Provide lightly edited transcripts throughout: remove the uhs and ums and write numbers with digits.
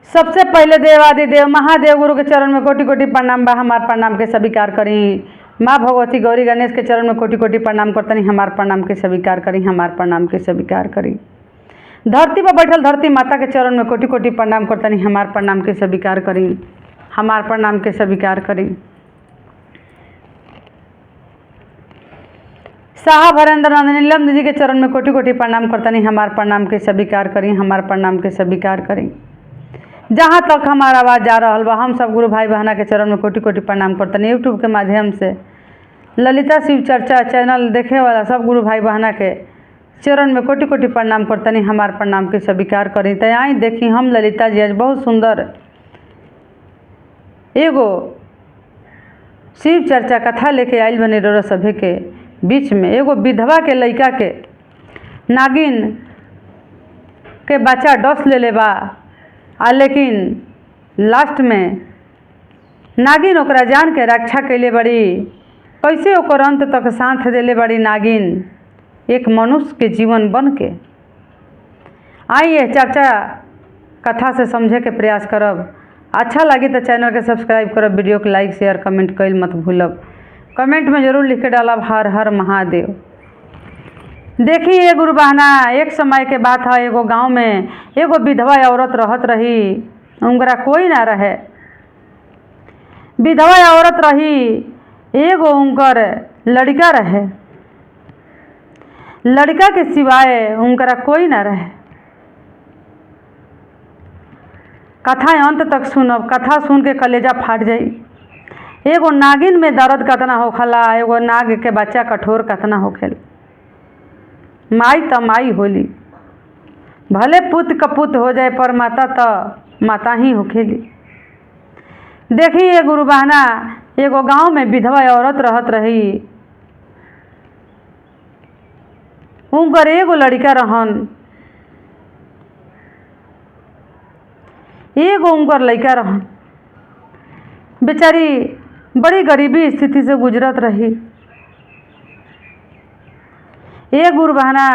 सबसे पहले देवादिदेव महादेव गुरु के चरण में कोटि कोटि प्रणाम बा। हमार प्रणाम के स्वीकार करी। माँ भगवती गौरी गणेश के चरण में कोटि कोटि प्रणाम करतनी। हमार प्रणाम के स्वीकार करी। हमार प्रणाम के स्वीकार करी। धरती पर बैठल धरती माता के चरण में कोटि कोटि प्रणाम करतनी। हमार प्रणाम के स्वीकार करी। हमार प्रणाम के स्वीकार करी। साहब हरेंद्र नंदन नीलम दीदी के चरण में कोटि कोटि प्रणाम करतनी। हमार प्रणाम के स्वीकार करी। हमार प्रणाम के स्वीकार करी। जहाँ तक हमारा आवाज़ जा रहा बा, हम सब गुरु भाई बहना के चरण में कोटि कोटि प्रणाम करतनी। यूट्यूब के माध्यम से ललिता शिव चर्चा चैनल देखे वाला सब गुरु भाई बहना के चरण में कोटि कोटि प्रणाम करतनी। हमार प्रणाम के स्वीकार करी। तो आई देखी हम ललिता जी आज बहुत सुंदर एगो शिव चर्चा कथा लेके आयल बनी रोरा सभे के बीच में। एगो विधवा के लइका के नागिन के बच्चा डस ले बा, लेकिन लास्ट में नागिन ओकरा जान के रक्षा कैले बड़ी। कैसे ओकर अंत तक साथ देले बड़ी नागिन एक मनुष्य के जीवन बन के। आइए चर्चा कथा से समझे के प्रयास करब। अच्छा लगी तो चैनल के सब्सक्राइब करब, वीडियो के लाइक शेयर कमेंट कैल मत भूलब। कमेंट में जरूर लिख के डालब हर हर महादेव। देखिए गुरु बहना, एक समय के बात है, एगो गांव में एगो विधवा औरत रहत रही। उनकरा कोई ना रहे। विधवा औरत रही, एगो उनकर लड़का रहे। लड़का के सिवाय उनकरा कोई ना रहे। कथा अंत तक सुनब। कथा सुन के कलेजा फाट जाई। एगो नागिन में दर्द कतना होखला, एगो नाग के बच्चा कठोर कतना होखेला। माई त माई होली, भले पुत कपुत हो जाए पर माता त माता ही होखेली। देखिए गुरु बहना, एगो गांव में विधवा औरत रहत रही। उनकर एगो लड़का रहन। एगो उनकर लड़का रहन। बेचारी बड़ी गरीबी स्थिति से गुजरत रही। ये गुरु बहना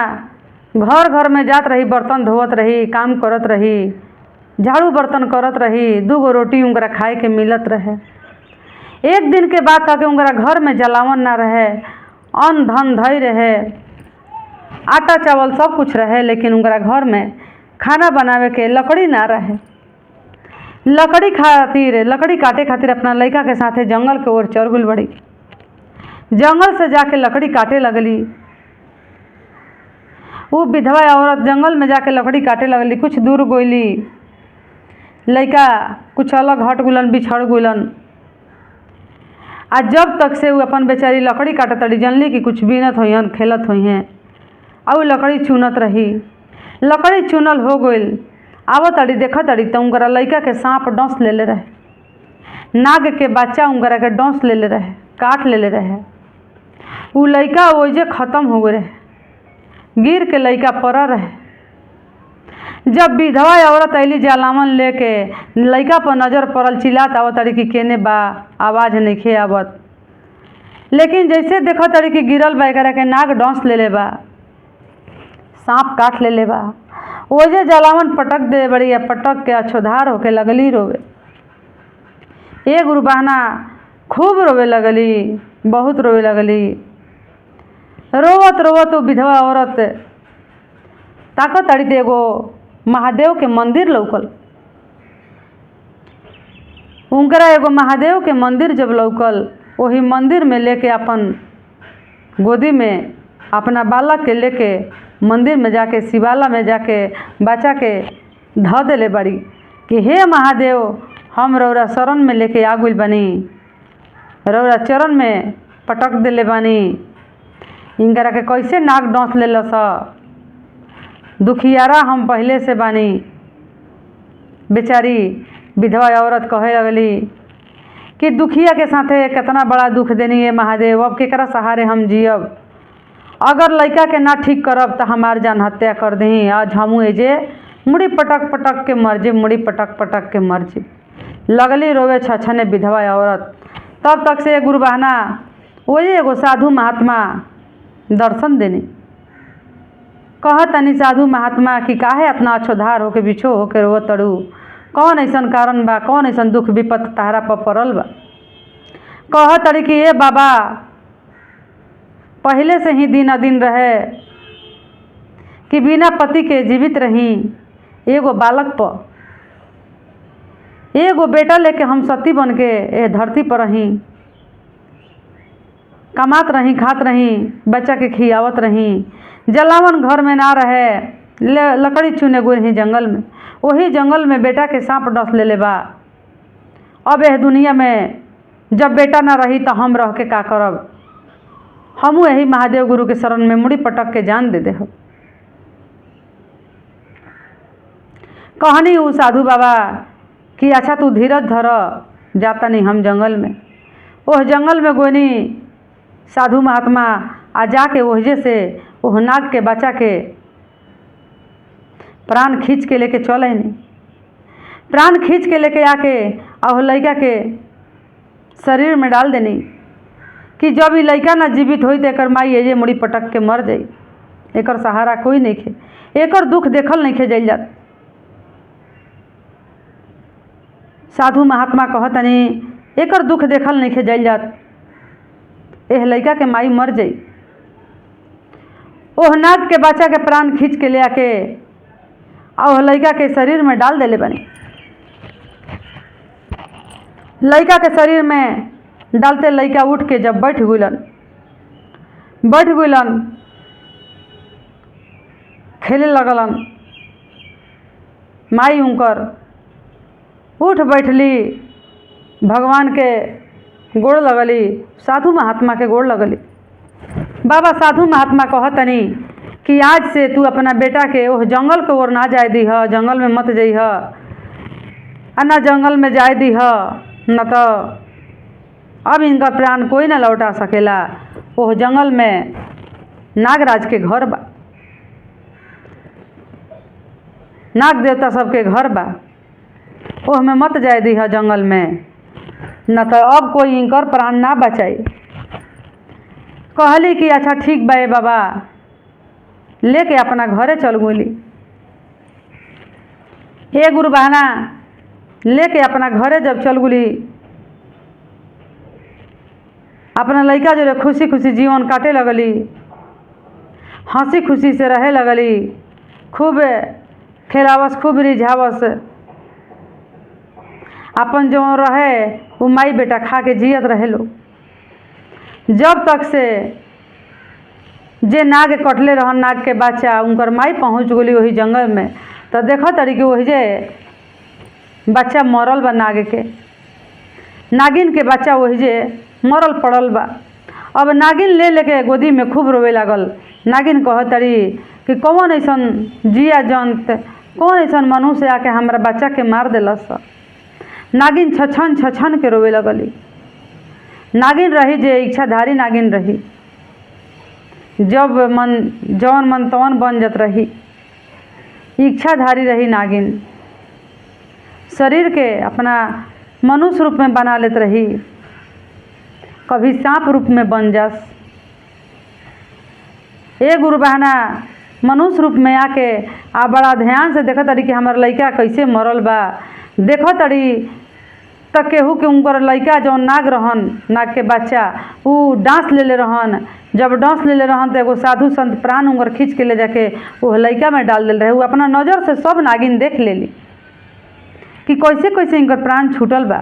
घर घर में जात रही, बर्तन धोवत रही, काम करत रही, झाड़ू बर्तन करत रही। दूगो रोटी उनकरा खाए के मिलत रहे। एक दिन के बाद आके उनकरा घर में जलावन ना रहे, अन्न धन धई रहे, आटा चावल सब कुछ रहे, लेकिन उनकरा घर में खाना बनावे के लकड़ी ना रहे। लकड़ी काटे खातिर अपना लड़का के साथे जंगल के ओर चल गई बड़ी। जंगल से जाके लकड़ी काटे लगली। वो विधवा औरत जंगल में जाके लकड़ी काटे लगली। कुछ दूर गईली, लड़का कुछ अलग हट गुलन, बिछड़ गुलन। आज जब तक से वो अपन बेचारी लकड़ी काटत तड़ी, जनली कि कुछ बीनत होइहन, खेलत होइहन। और लकड़ी चुनत रही। लकड़ी चुनल हो गई। आवत तड़ी देखत तड़ी तो उनकरा लड़का के सांप डंस लेले रहे। नाग के बच्चा उनकरा के डंस लेले रहे, काट लेले रहे। वो लड़का ओइजे खत्म हो गए रहे। गिर के लड़का पड़ा रहे। जब विधवा औरत अली जलावन लेके, लड़का पर नजर पड़ल, चिल्लात आवत तड़ी कि केने बा, आवाज़ नइखे आवत। लेकिन जैसे देखत तड़ी कि गिरल बा, एकरा के नाग डंस लेले बा, सांप काट लेले बा। ओजे जलावन पटक दे बड़ी। पटक के अछोधार होके लगली रोवे। ये गुरु बहना खूब रोवे लगली, बहुत रोवे लगली। रोवत रोवत वो विधवा औरत ताकत तड़ी ते एगो महादेव के मंदिर लौकल। उनकरा एगो महादेव के मंदिर जब लौकल, वही मंदिर में लेके अपन गोदी में अपना बालक के लेके मंदिर में जाके, शिवाला में जाके बच्चा के ध देले बड़ी कि हे महादेव, हम रौरा शरण में लेके आ गइल बानी, रौरा चरण में पटक देले बानी। इनकरा के कैसे नाक डंस लेलस, दुखियारा हम पहले से बानी। बेचारी विधवा औरत कहे लगली कि दुखिया के साथे कितना बड़ा दुख देनी है महादेव, अब केकरा सहारे हम जियब। अगर लड़का के ना ठीक करब तो हमार जान हत्या कर दी। आज हमू एजे मुड़ी पटक पटक के मर जी, मुड़ी पटक पटक के मर जी। लगली रोवे छछने विधवा औरत। तब तक से गुरु बहना वही एगो साधु महात्मा दर्शन देनी। कहतनी साधु महात्मा कि काहे इतना अछोधार होके बिछो होके रो तड़ू, कौन ऐसन कारण बा, कौन ऐसन दुख विपत तहरा पर पड़ल बा। कह तड़ी कि ए बाबा, पहले से ही दिन अदिन रहे कि बिना पति के जीवित रही, एगो बालक पर एगो बेटा लेके हम सती बन के ए धरती पर रही, कमात रही, खात रही, बच्चा के खियावत रही। जलावन घर में ना रहे, लकड़ी चुने गई रही जंगल में, वही जंगल में बेटा के सांप डस ले बा। अब यह दुनिया में जब बेटा ना रही तो हम रह के का करब। हमू यही महादेव गुरु के शरण में मुड़ी पटक के जान दे दे। कहनी उ साधु बाबा कि अच्छा तू धीरज धर, जाता नहीं हम जंगल में। ओह जंगल में गोनी साधु महात्मा आ जाके वहजे से ओह नाग के बच्चा के प्राण खींच के लेके चल नहीं। प्राण खींच के लेके आके और लड़का के शरीर में डाल देनी कि जब ये लड़का ना जीवित होई तो एकर माई एजे मुड़ी पटक के मर जाई। एकर सहारा कोई नहीं खे, एकर दुख देखल नहीं खे जाइल जात। साधु महात्मा कहतनी एकर दुख देखल नहीं खे जाइल जात, एह लड़का के माई मर जाई। ओह नाग के बच्चा के प्राण खींच के ले आके और लड़का के शरीर में डाल देले बनी। लड़का के शरीर में डालते लड़का उठ के जब बैठ गुलन खेले लगलन। माई उनकर उठ बैठली, भगवान के गोड़ लगली, साधु महात्मा के गोड़ लगली। बाबा साधु महात्मा कहतनी कि आज से तू अपना बेटा के ओह जंगल के ओर ना जाए दीह, जंगल में मत जइह, ना जंगल में जाए दीह, न तो अब इनका प्राण कोई ना लौटा सकेला। ओह जंगल में नागराज के घर बा, नाग देवता सबके घर बा, ओह में मत जाए दीह जंगल में, न तो अब कोई इनकर प्राण ना बचाई। कहली कि अच्छा ठीक बा बाबा, लेके अपना घरे चल गोली। हे गुरु बहना लेके अपना घरे जब चल गोली, अपना लड़का जो खुशी खुशी जीवन काटे लगली, हंसी खुशी से रहे लगली, खूब खेलावस, खूब रिझावस। अपन जो रहे वो माई बेटा खा के जियत रहे लो। जब तक से जे नाग कटले रहन, नाग के बच्चा, उनकर माई पहुँच गई वही जंगल में, तो देखो तरी कि वही जे बच्चा मरल बा, नाग के नागिन के बच्चा वही जे मरल पड़ल बा। अब नागिन ले लेके गोदी में खूब रोवे लागल। नागिन कह तरी कि कौन ऐसन जिया जंत, कौन ऐसन मनुष्य आके हमारा बच्चा के मार दिलस। नागिन छछन छछन के रोवे लगली। नागिन रही जे इच्छाधारी नागिन रही, जब मन जौन मन तौन बन जत रही, इच्छाधारी रही नागिन। शरीर के अपना मनुष्य रूप में बना लेत रही, कभी सांप रूप में बन जास। ए गुरु बहना मनुष्य रूप में आके आ बड़ा ध्यान से देखा तड़ी कि हमार लड़का कैसे मरल बा। देखो तड़ी तक केहू के उनकर लड़का जौन नाग रहन, नाग के बच्चा, उ डांस ले रहन। जब डांस ले रहन तो एगो साधु संत प्राण उनकर खींच के ले जाके वो लड़का में डाल दिल रहे। वो अपना नज़र से सब नागिन देख लेली कि कैसे कैसे इनकर प्राण छूटल बा।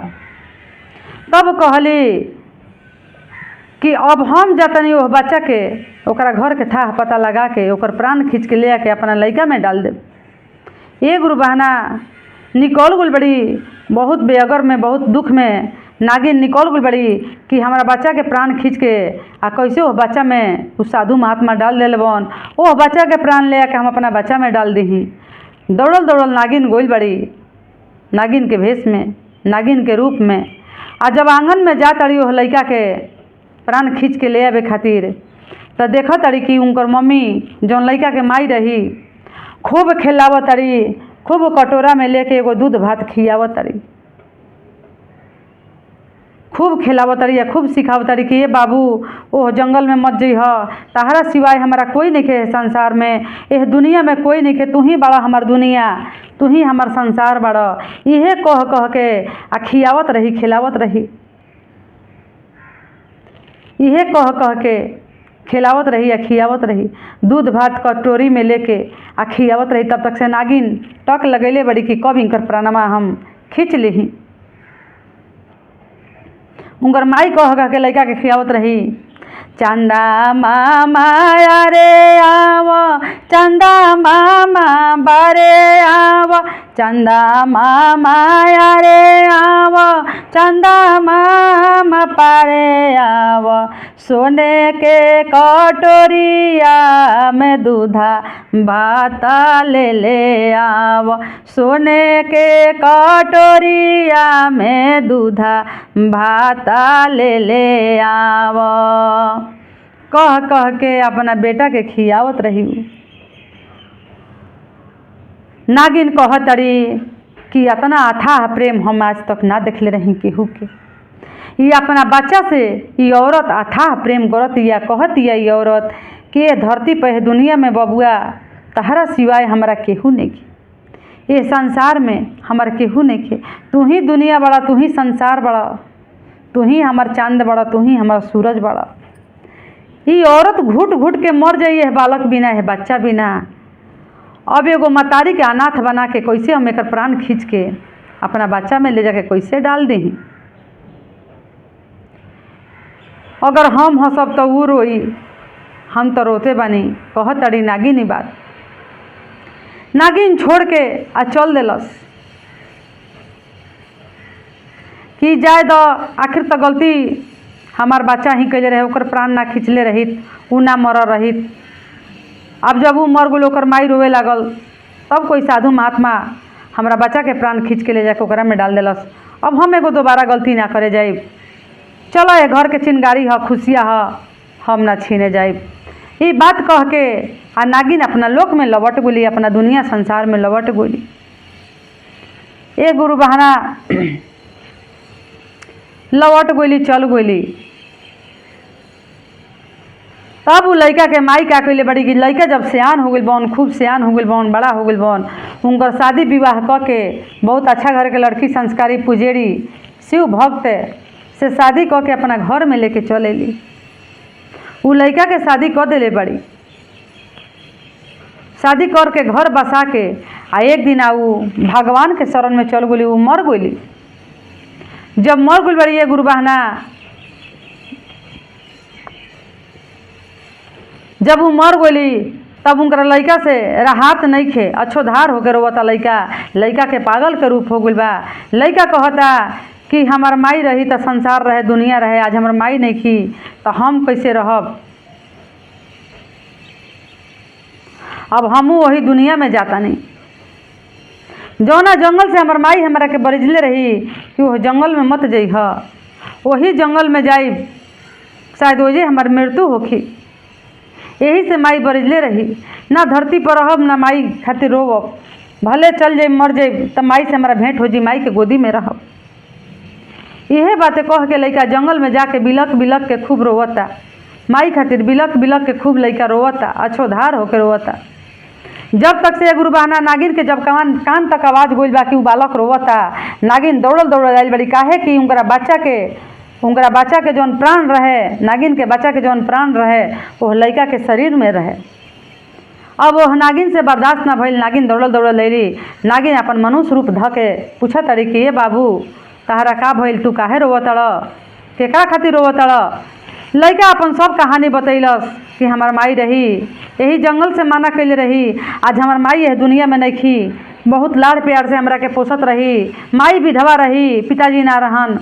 तब कहली कि अब हम जातनी वो बच्चा के ओकरा घर के था पता लगा के ओकर प्राण खींच के ले आके अपना लड़का में डाल दे। ये गुरु बहना निकल गई बड़ी, बहुत बेअगर में, बहुत दुख में नागिन निकल गई बड़ी कि हमारा बच्चा के प्राण खींच के आ कैसे वो बच्चा में उस साधु महात्मा डाल दे बन। वो बच्चा के प्राण ले आके हम अपना बच्चा में डाल दी। दौड़ल दौड़ल नागिन गोइल बड़ी, नागिन के भेष में, नागिन के रूप में। आ जब आंगन में जा तड़ी वो लड़का के प्राण खींच के ले आवे खातिर, तो देखा तड़ी कि उनकर मम्मी जौन लड़का के माई रही खूब खिलावत तड़ी, खूब कटोरा में लेके एगो दूध भात खियावत तड़ी, खूब खिलावतरी खूब सिखावतरी कि ये बाबू ओह जंगल में मत जइह, तहरा सिवाय हमारा कोई नहीं के संसार में, यह दुनिया में कोई नहीं के, तू ही बड़ा हमार दुनिया, तू ही हमार संसार बड़ा। इहे कह कह के आ खियावत रही खिलावत रही, इहे कह कह के खिलावत रही या खियावत रही। दूध भात कटोरी में लेके आ खियावत रही। तब तक से नागिन टक लगैले बड़ी कि कब इनकर प्राणमा हम खींच ली। उनकर माई कह कह के लड़का के खियावत रही, चंदा मामा रे आव, चंदा मामा बारे आव, चंदा मामा रे आव, चंदा मामा पारे आव, सोने के कटोरिया में दूधा भात ले आव, सोने के कटोरिया में दूधा भात ले आव। कह कह के अपना बेटा के खियावत रही। नागिन कहतरी कि इतना अथाह प्रेम हम आज तक ना देखले रही केहू के। ये अपना बच्चा से ये औरत अथाह प्रेम करत या कहत या ये औरत कि ये धरती पर दुनिया में बबुआ तहरा सिवाय हमारा केहू नहीं के, ये संसार में हमारा केहू नहीं के, तू ही दुनिया बड़ा, तू ही संसार बड़ा, तू ही हमार चांद बड़ा, तू ही हमार सूरज बड़ा। ये औरत घुट घुट के मर जाइए है बालक बिना, है बच्चा बिना। अब एगो मतारी के अनाथ बना के कैसे हम एक प्राण खींच के अपना बच्चा में ले जाके कैसे डाल दी। अगर हम हंसब तो वो रोई, हम तो रोते बानी। कहत अड़ी नागिन बात। नागिन छोड़ के आ चल दिलस कि जाए दो, आखिर तो गलती हमार बच्चा ही कैले रहे, ओकर प्राण ना खींचले रहित, उ ना मर रहित। अब जब वो मर गल ओकर माई रोवे लागल, तब कोई साधु महात्मा हमारा बच्चा के प्राण खींच के ले जाके ओकरा में डाल दिलस। अब हम एगो दोबारा गलती ना करे जाइब, चलो ये घर के चिनगारी ह, खुशिया ह, हम ना छीने जाइब। ये बात कह के आ नागिन अपना लोक में लौट गोली, अपना दुनिया संसार में लौट गोली। ए गुरु बहाना लौट गोली, चल गोली। तब वो लड़का के माई का कैले बड़ी कि लड़का जब सियान हो गई बन, खूब सियान हो गई बन, बड़ा हो गई बन, उनकर शादी विवाह क के बहुत अच्छा घर के लड़की, संस्कारी पुजेरी, शिव भक्त से शादी क के अपना घर में लेके चल अली। वो लड़का के शादी कर दिले बड़ी, शादी करके घर बसा के आ एक दिन वो भगवान के शरण में चल गई। वो मर गई। जब मर गई बड़ी ये गुरु बहना, जब वो मर गई तब उनका लड़का से राहत नहीं खे, अच्छोधार होकर रोवता लड़का। लड़का के पागल के रूप हो गई बा। लड़का कहता कि हमार माई रही तो संसार रहे, दुनिया रहे, आज हमार माई नहीं खी तो हम कैसे रहब। अब हमू वही दुनिया में जाता नहीं। जौना जंगल से हमार माई हमारा के बरिजले रही कि वह जंगल में मत जइह, वही जंगल में जाई, शायद वही हमार मृत्यु होखी। यही से माई बरिजले रही। ना धरती पर रहब, ना माई खातिर रोवब। भले चल जाई, मर जाई, तब माई से हमारा भेंट हो जी, माई के गोदी में रहब। यही बातें कह के लड़का जंगल में जाके बिलक बिलक के खूब रोवता। माई खातिर बिलक बिलक के खूब लड़का रोवता, अच्छोधार होकर रोवता। जब तक से गुरु बहाना नागिन के जब कान तक आवाज़ गोल बा कि उ बालक रोवता, नागिन दौड़ल दौड़ल आइल बड़ी। काहे कि उनका बच्चा के जौन प्राण रहे, नागिन के बच्चा के जौन प्राण रहे वो लड़का के शरीर में रहे। अब वो नागिन से बर्दाश्त ना भइल, नागिन दौड़ल दौड़ल अइली। नागिन अपन मनुष्य रूप ध के पूछत तड़ी कि ये बाबू तहरा का भइल, तू काहे रोवतड़, केकरा खातिर रोवतड़। लड़का अपन सब कहानी बतैलस कि हमार माई रही, यही जंगल से माना कैले रही, आज हमार माई यह दुनिया में नहीं खी, बहुत लाड़ प्यार से हमरा के पोसत रही। माई विधवा रही, पिताजी ना रहन,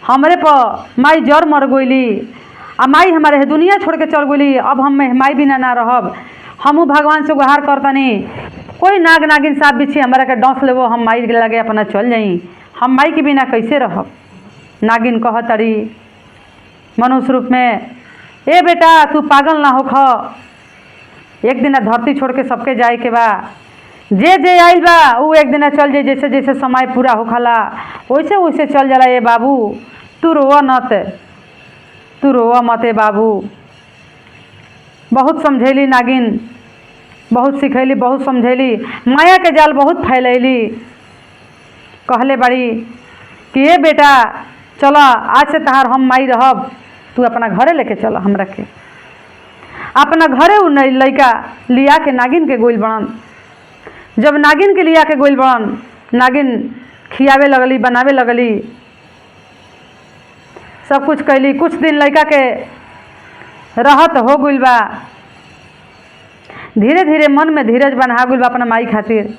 हमरे पर माई जर मर गईली, आ माई हमारे दुनिया छोड़ के चल गईली। अब हम माई बिना ना रहब। हमू भगवान से गुहार करतनी, कोई नाग नागिन साफ बिछी हमारा के डस लेवो, हम माई के लगे अपना चल जाई, हम माई के बिना कैसे रहब। नागिन कहतड़ी मनुष्य रूप में, ए बेटा तू पागल ना होख, एक दिन धरती छोड़ के सबके जाए के बा। जे जे आइल बा वो एक दिन चल जाए, जैसे जैसे समय पूरा होखला वैसे वैसे चल जाला। ये बाबू तू रोआ मत, तू रोआ मत बाबू। बहुत समझैली नागिन, बहुत सिखैली, बहुत समझैली, माया के जाल बहुत फैलैली। कहले बड़ी कि ये बेटा चलो आज से तहार हम माई रहब, तू अपना घरे लेके चल हमरा के। अपना घरे उ लइका लिया के नागिन के गोइल बड़न। जब नागिन के लिया के गोइल बड़न, नागिन खियावे लगली, बनावे लगली, सब कुछ कैली। कुछ दिन लइका के रहत हो गइल बा। धीरे धीरे मन में धीरज बना गइल बा अपना माई खातिर।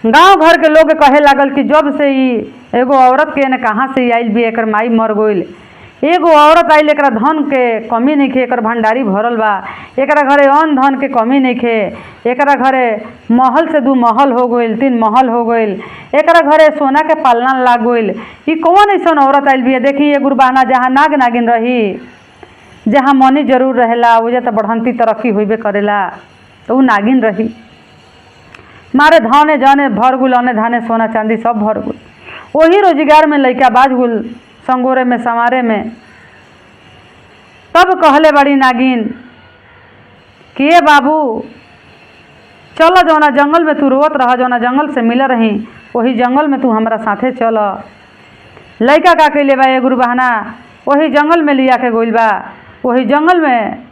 गांव घर के लोग कहे लागल कि जब से ही एगो औरत के ने कहाँ से आइल भी, एकर माई मर गइल। एगो औरत आइल, एकरा धन के कमी नहीं खे, एकर भंडारी भरल बा, एकरा घरे अन्न धन के कमी नहीं खे, एकरा घरे महल से 2 महल हो गइल, 3 महल हो गइल, एकरा घरे सोना के पालना लाग गइल। ई कौन ऐसन औरत आइल भी? देखी ये गुरबाना जहाँ नाग नागिन रही, जहाँ मनी जरूर रहेला, वजह तो बढ़ंती तरक्की होइबे करेला, तो उ नागिन रही। मारे धने जाने भर गुल, अने धाने सोना चांदी सब भर गुल। वही रोजगार में लइका बाज गुल, संगोरे में समारे में। तब कहले बड़ी नागिन कि ये बाबू चल, जौना जंगल में तू रोत रह, जौना जंगल से मिल रही, वही जंगल में तू हमरा साथे चल। लइका का कैले बा? ये गुरु बहना वही जंगल में लिया के गोइल बा, वही जंगल में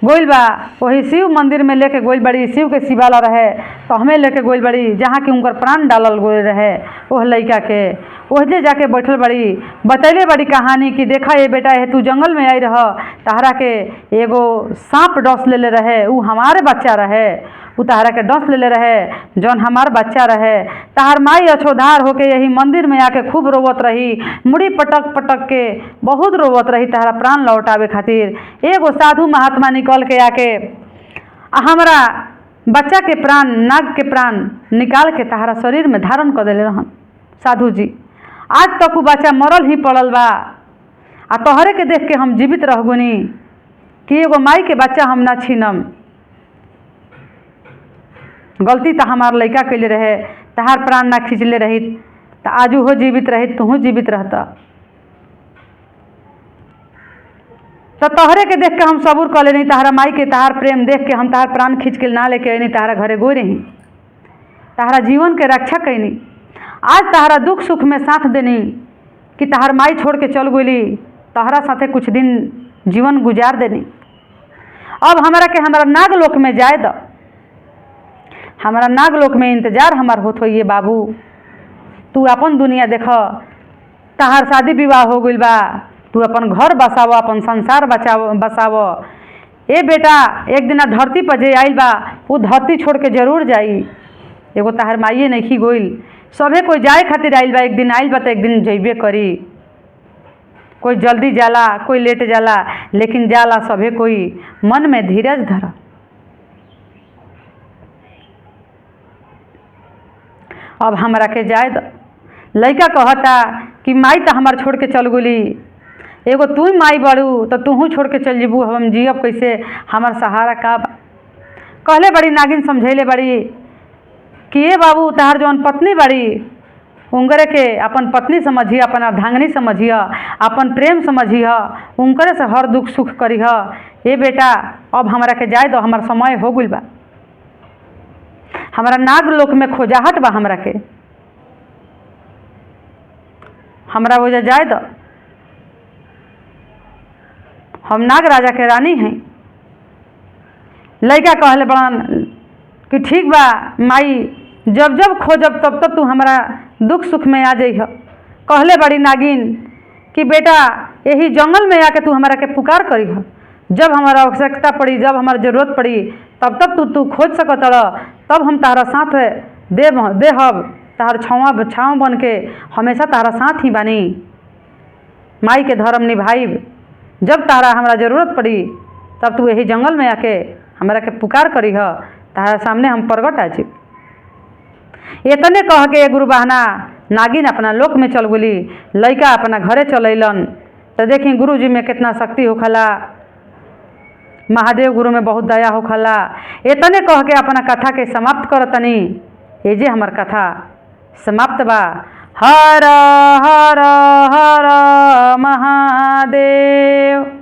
गोइल बा, वही शिव मंदिर में लेके गोइल बड़ी। शिव के शिवाला रहे तो हमें लेके गोइल बड़ी, जहाँ कि उनकर प्राण डालल गोइल रहे वह लइका के। ओहजे जाके बैठल बड़ी, बतैले बड़ी कहानी कि देखा ये बेटा, ये तू जंगल में आई रह, तहरा के एगो सांप डस लेले रहे, उ हमारे बच्चा रहे, उ तहरा के डस लेले रहे जौन हमार बच्चा रहे। तहार माई अछोधार होके यही मंदिर में आके खूब रोवत रही, मुड़ी पटक पटक के बहुत रोवत रही तहरा प्राण लौटावे खातिर। एगो साधु महात्मा निकल के आके हमरा बच्चा के प्राण, नाग के प्राण निकाल के तहरा शरीर में धारण कर देले रहन। साधु जी, आज तक उ बच्चा मरल ही पड़ल बा, आ तोहरे के देख के हम जीवित रह गुनी कि एगो माई के बच्चा हम ना छीनम। गलती तो हमार लइका कैले रहे, तहार प्राण ना खींचले रही तो आज हो जीवित रही, तू जीवित रहता। तो तोहरे के देख के हम सबूर कर लेनी, तहरा माई के तहार प्रेम देख के हम तहार प्राण खींच के ना लेके अनी, तहरा घरे गोई रही, तहरा जीवन के रक्षा कैनी। आज तहरा दुख सुख में साथ देनी कि तहार माई छोड़ के चल गई, तहरा साथे कुछ दिन जीवन गुजार देनी। अब हमरा के हमारा नागलोक में जाए दो, हमारा नागलोक में इंतजार हमार होत होइए बाबू। तू अपन दुनिया देख, तहार शादी विवाह हो गइल बा, तू अपन घर बसाव, अपन संसार बसाव। ए बेटा, एक दिन धरती पर जे आइल बा वो धरती छोड़ के जरूर जाई। एगो तहार माइए नहीं गोइल, सभे कोई जाए खातिर आइल बा, एक दिन आइल बा तो एक दिन जइबे करी। कोई जल्दी जाला, कोई लेट जाला, लेकिन जाला सभे कोई। मन में धीरज धरा। अब हमरा के जाए दो। लइका कहता कि माई तो हमार छोड़ के चल गई, एगो तू माई बड़ू तो तूहू छोड़ के चल जीबू, हम जियब कैसे, हमार सहारा का बा। कहले बड़ी नागिन, समझैले बड़ी कि ये बाबू तहार जौन पत्नी बड़ी, उनकरे के अपन पत्नी समझिए, अपन अर्धांगिनी समझिए, अपन प्रेम समझिए, उनकरे से हर दुख सुख करिह। ए बेटा, अब हमरा के जाए दो, हमार समय हो गइल बा, हमारा नागलोक में खोजाहट बा, हमरा के हमरा वजह जाए दो। हम नाग राजा के रानी हैं। लइका कहले बड़न कि ठीक बा माई, जब जब खोजब तब तब तू हमारा दुख सुख में आ जाइह। कहले बड़ी नागिन कि बेटा, यही जंगल में आके तू हमारा के पुकार करीह, जब हमारा आवश्यकता पड़ी, जब हमारा जरूरत पड़ी, तब तब तू खोज सकत रह, तब हम तारा साथ देहब, तार छाँव बन के हमेशा तारा साथ ही बानी। माई के धर्म निभाइब, जब तारा हमारा जरूरत पड़ी तब तू यही जंगल में आके हमारा के पुकार करीह, तारा सामने हम प्रगट आ जाइब। इतने कह के गुरु बहना नागिन अपना लोक में चल गई। लइका अपना घरे चल अलन। तो देखी गुरु जी में कितना शक्ति होखला, महादेव गुरु में बहुत दया होखला। इतने कह के अपना कथा के समाप्त करतनी। ये जे हमार कथा समाप्त बा। हर हर हर महादेव।